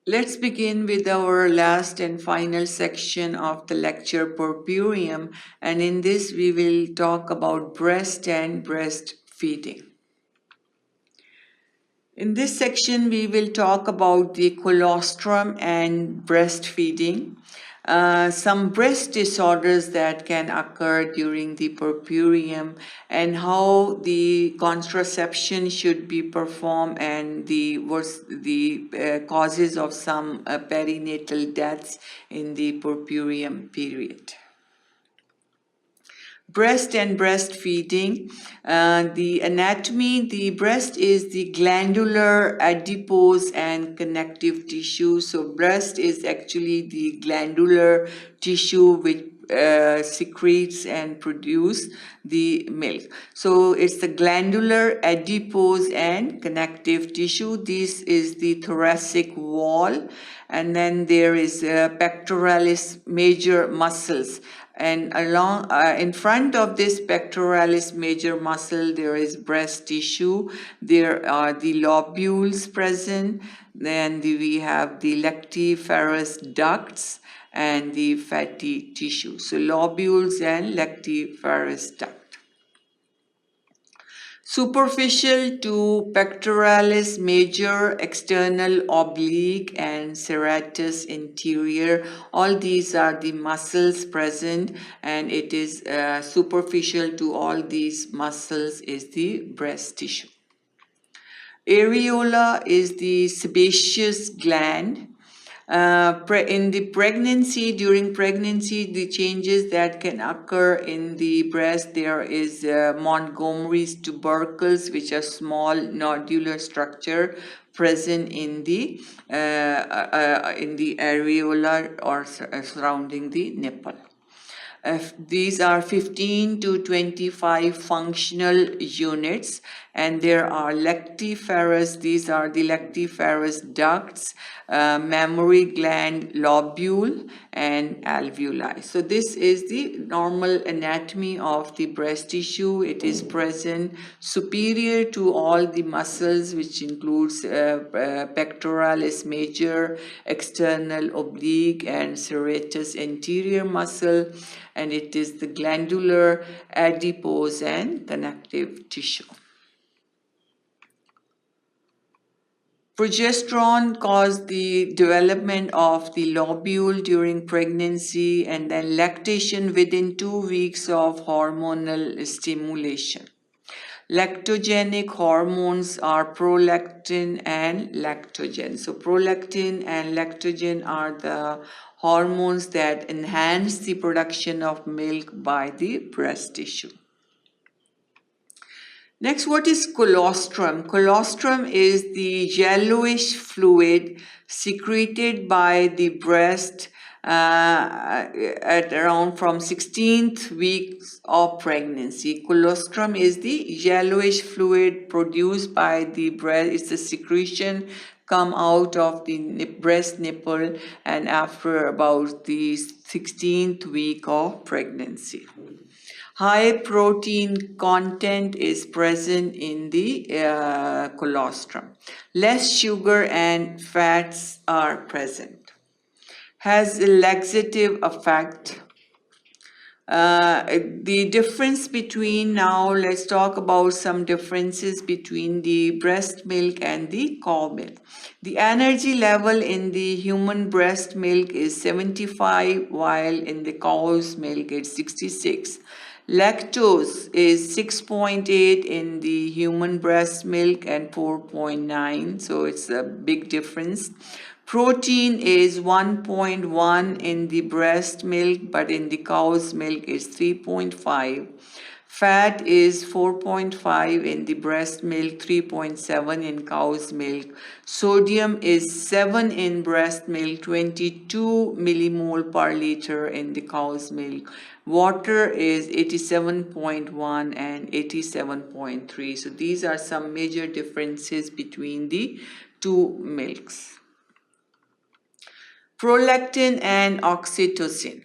Let's begin with our last and final section of the lecture, Puerperium, and in this we will talk about breast and breastfeeding. In this section, we will talk about the colostrum and breastfeeding, some breast disorders that can occur during the puerperium, and how the contraception should be performed, and the causes of some perinatal deaths in the puerperium period. Breast and breastfeeding. The anatomy, the breast is the glandular, adipose and connective tissue. So breast is actually the glandular tissue which secretes and produce the milk. So it's the glandular, adipose and connective tissue. This is the thoracic wall, and then there is pectoralis major muscles, and along in front of this pectoralis major muscle there is breast tissue. There are the lobules present, then we have the lactiferous ducts and the fatty tissue. So lobules and lactiferous duct. Superficial to pectoralis major, external oblique and serratus interior. All these are the muscles present, and it is superficial to all these muscles is the breast tissue. Areola is the sebaceous gland. In the pregnancy, during pregnancy, the changes that can occur in the breast, there is Montgomery's tubercles, which are small nodular structure present in the areola or surrounding the nipple. These are 15 to 25 functional units, and there are lactiferous, these are the lactiferous ducts, mammary gland, lobule and alveoli. So this is the normal anatomy of the breast tissue. It is present superior to all the muscles, which includes pectoralis major, external oblique and serratus anterior muscle, and it is the glandular, adipose and connective tissue. Progesterone causes the development of the lobule during pregnancy, and then lactation within 2 weeks of hormonal stimulation. Lactogenic hormones are prolactin and lactogen. So prolactin and lactogen are the hormones that enhance the production of milk by the breast tissue. Next, what is colostrum? Colostrum is the yellowish fluid secreted by the breast at around from 16th weeks of pregnancy. Colostrum is the yellowish fluid produced by the breast. It's the secretion come out of the breast nipple and after about the 16th week of pregnancy. High protein content is present in the colostrum. Less sugar and fats are present. Has a laxative effect. The difference between, now let's talk about some differences between the breast milk and the cow milk. The energy level in the human breast milk is 75, while in the cow's milk it's 66. Lactose is 6.8 in the human breast milk and 4.9, so it's a big difference. Protein is 1.1 in the breast milk, but in the cow's milk is 3.5. Fat is 4.5 in the breast milk, 3.7 in cow's milk. Sodium is 7 in breast milk, 22 millimole per liter in the cow's milk. Water is 87.1 and 87.3. So these are some major differences between the two milks. Prolactin and oxytocin.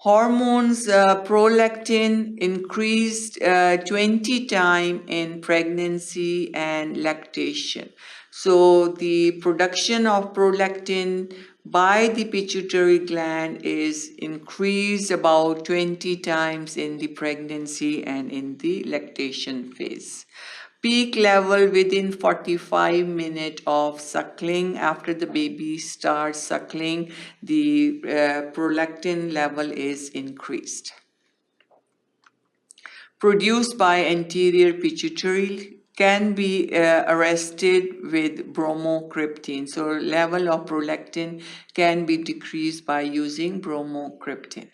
Hormones, prolactin increased 20 times in pregnancy and lactation. So the production of prolactin by the pituitary gland is increased about 20 times in the pregnancy and in the lactation phase. Peak level within 45 minutes of suckling. After the baby starts suckling, the prolactin level is increased. Produced by anterior pituitary can be arrested with bromocriptine. So level of prolactin can be decreased by using bromocriptine.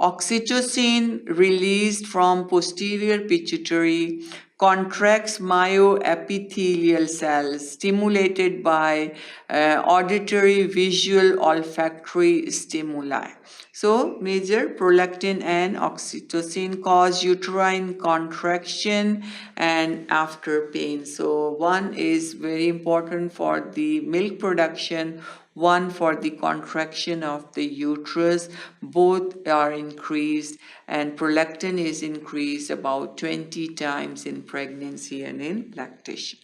Oxytocin released from posterior pituitary contracts myoepithelial cells stimulated by auditory, visual, olfactory stimuli. So major prolactin and oxytocin cause uterine contraction and after pain. So one is very important for the milk production, one for the contraction of the uterus. Both are increased, and prolactin is increased about 20 times in pregnancy and in lactation.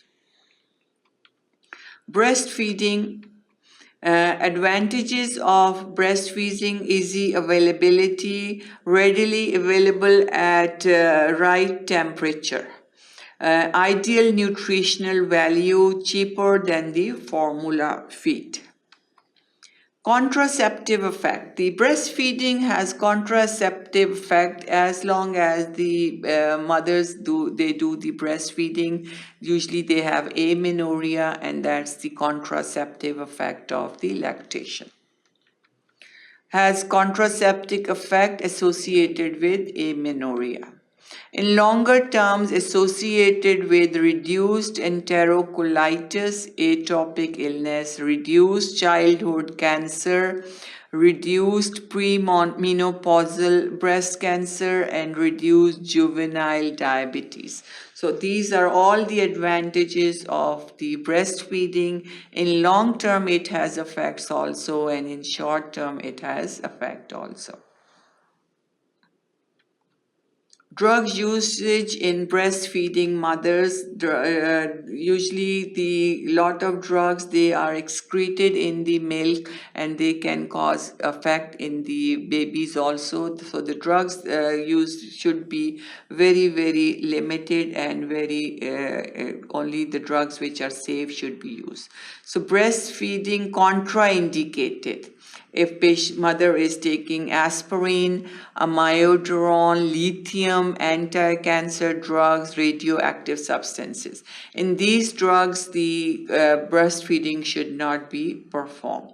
Breastfeeding. Advantages of breastfeeding: easy availability, readily available at right temperature. Ideal nutritional value, cheaper than the formula feed. Contraceptive effect. The breastfeeding has contraceptive effect as long as the mothers do the breastfeeding. Usually they have amenorrhea, and that's the contraceptive effect of the lactation. Has contraceptive effect associated with amenorrhea. In longer terms, associated with reduced enterocolitis, atopic illness, reduced childhood cancer, reduced premenopausal breast cancer, and reduced juvenile diabetes. So these are all the advantages of the breastfeeding. In long term, it has effects also, and in short term, it has effect also. Drug usage in breastfeeding mothers. Usually the lot of drugs, they are excreted in the milk and they can cause effect in the babies also. So the drugs used should be very, very limited, and very only the drugs which are safe should be used. So breastfeeding contraindicated if mother is taking aspirin, amiodarone, lithium, anti-cancer drugs, radioactive substances. In these drugs, the breastfeeding should not be performed.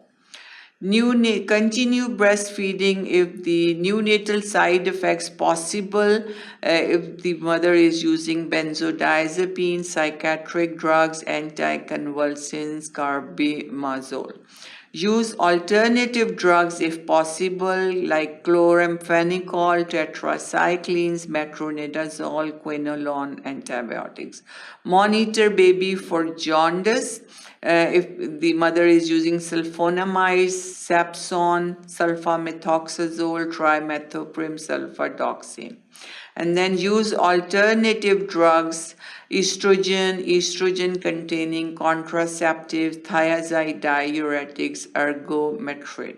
Continue breastfeeding if the neonatal side effects possible, if the mother is using benzodiazepine, psychiatric drugs, anticonvulsants, carbimazole. Use alternative drugs if possible, like chloramphenicol, tetracyclines, metronidazole, quinolone, antibiotics. Monitor baby for jaundice. If the mother is using sulfonamide, sapson, sulfamethoxazole, trimethoprim, sulfadoxine. And then use alternative drugs, estrogen containing contraceptives, thiazide diuretics, ergometrin.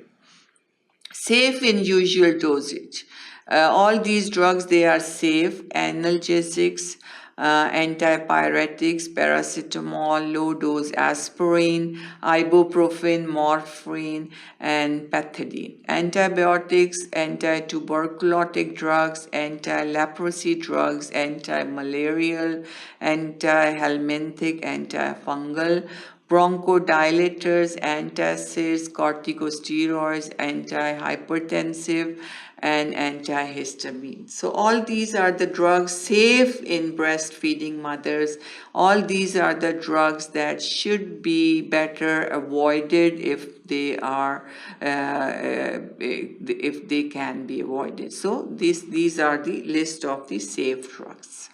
Safe in usual dosage. All these drugs, they are safe. Analgesics, antipyretics, paracetamol, low-dose aspirin, ibuprofen, morphine, and pethidine. Antibiotics, anti-tuberculotic drugs, anti-leprosy drugs, anti-malarial, anti-helminthic, antifungal, bronchodilators, antacids, corticosteroids, antihypertensive, and antihistamine. So all these are the drugs safe in breastfeeding mothers. All these are the drugs that should be better avoided if they are if they can be avoided. So these are the list of the safe drugs.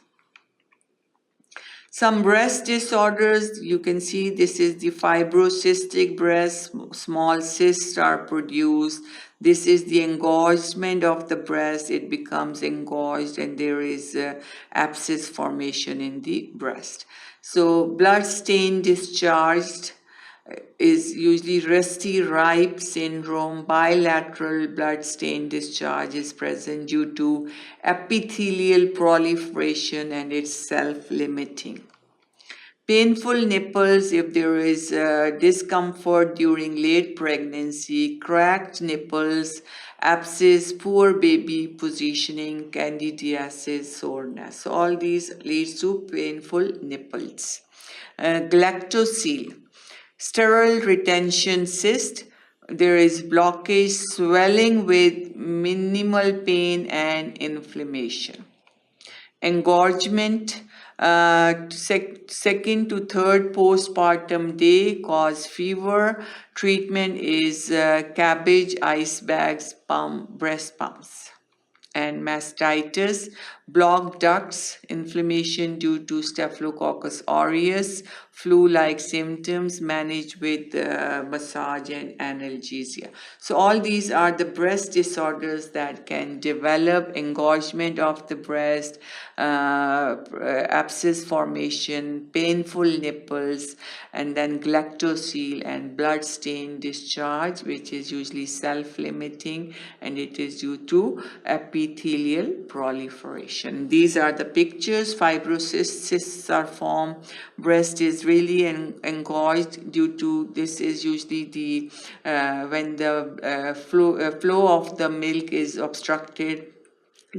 Some breast disorders, you can see this is the fibrocystic breast, small cysts are produced. This is the engorgement of the breast, it becomes engorged and there is abscess formation in the breast. So blood stain discharged is usually rusty ripe syndrome. Bilateral blood stain discharge is present due to epithelial proliferation and it's self-limiting. Painful nipples if there is discomfort during late pregnancy, cracked nipples, abscess, poor baby positioning, candidiasis, soreness. So all these leads to painful nipples. Galactocele, sterile retention cyst. There is blockage, swelling with minimal pain and inflammation. Engorgement, second to third postpartum day cause fever. Treatment is cabbage, ice bags, breast pumps. And mastitis, blocked ducts, inflammation due to Staphylococcus aureus, flu-like symptoms managed with massage and analgesia. So all these are the breast disorders that can develop: engorgement of the breast, abscess formation, painful nipples, and then galactocele and blood stain discharge, which is usually self-limiting, and it is due to epithelial proliferation. These are the pictures. Fibrocysts are formed. Breast is really engorged due to, this is usually the when the flow of the milk is obstructed,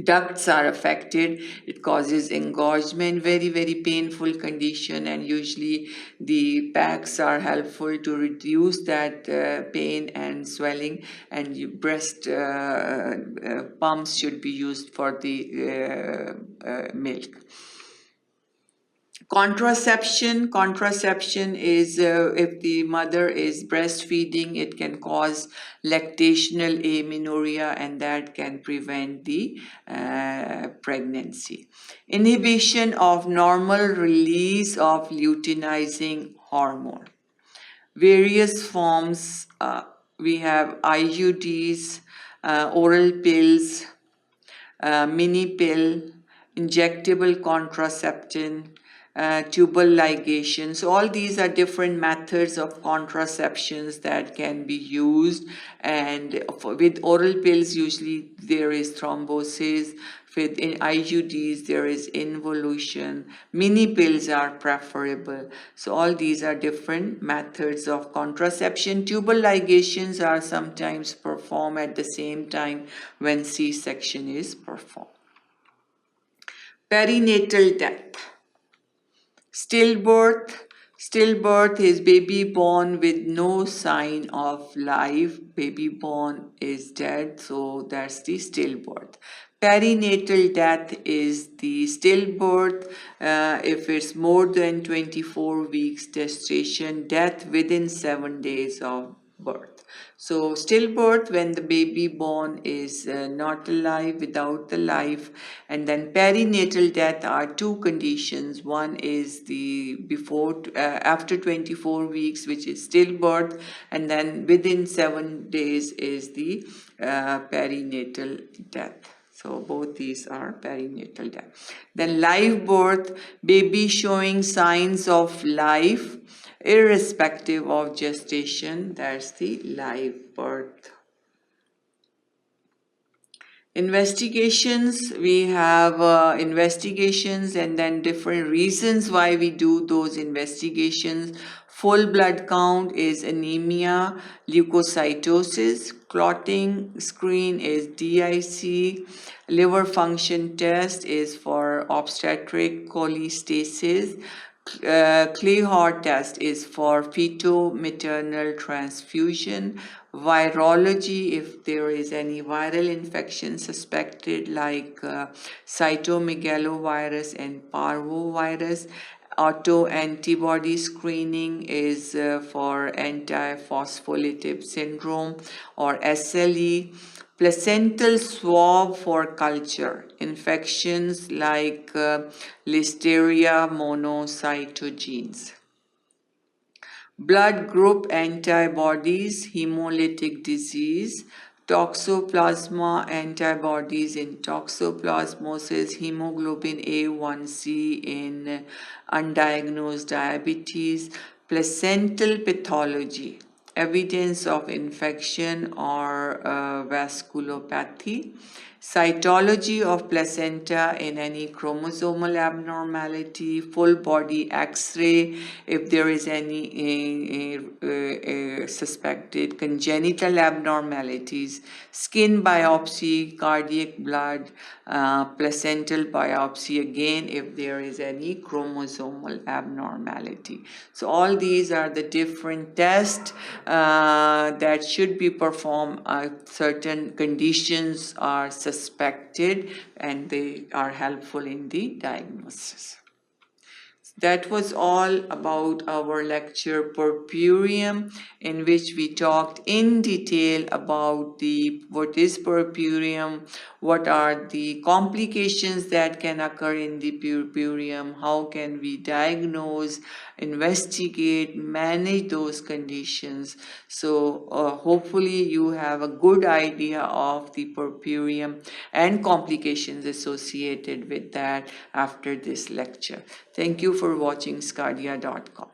ducts are affected, it causes engorgement, very painful condition, and usually the packs are helpful to reduce that pain and swelling, and breast pumps should be used for the milk. Contraception is if the mother is breastfeeding, it can cause lactational amenorrhea, and that can prevent the pregnancy. Inhibition of normal release of luteinizing hormone. Various forms, we have IUDs, oral pills, mini pill, injectable contraception, tubal ligation. So all these are different methods of contraceptions that can be used, and with oral pills usually there is thrombosis. With IUDs there is involution. Mini pills are preferable. So all these are different methods of contraception. Tubal ligations are sometimes performed at the same time when C-section is performed. Perinatal death. Stillbirth is baby born with no sign of life. Baby born is dead, so that's the stillbirth. Perinatal death is the stillbirth if it's more than 24 weeks gestation, death within 7 days of birth. So stillbirth, when the baby born is not alive, without the life, and then perinatal death are two conditions. One is the after 24 weeks, which is stillbirth, and then within 7 days is the perinatal death. So both these are perinatal death. Then live birth, baby showing signs of life irrespective of gestation, that's the live birth. Investigations, we have investigations and then different reasons why we do those investigations. Full blood count is anemia, leukocytosis. Clotting screen is DIC. Liver function test is for obstetric cholestasis. Clay-Hort test is for feto-maternal transfusion. Virology, if there is any viral infection suspected like cytomegalovirus and parvovirus. Autoantibody screening is for antiphospholipid syndrome or SLE. Placental swab for culture, infections like Listeria monocytogenes. Blood group antibodies, hemolytic disease, toxoplasma antibodies in toxoplasmosis, hemoglobin A1C in undiagnosed diabetes, placental pathology, evidence of infection or vasculopathy, cytology of placenta in any chromosomal abnormality, full body x-ray if there is any suspected congenital abnormalities, skin biopsy, cardiac blood, placental biopsy again if there is any chromosomal abnormality. So all these are the different tests that should be performed. Certain conditions are suspected and they are helpful in the diagnosis. That was all about our lecture Puerperium, in which we talked in detail about what is Puerperium, what are the complications that can occur in the Puerperium, how can we diagnose, investigate, manage those conditions. So hopefully you have a good idea of the Puerperium and complications associated with that after this lecture. Thank you for watching sqadia.com.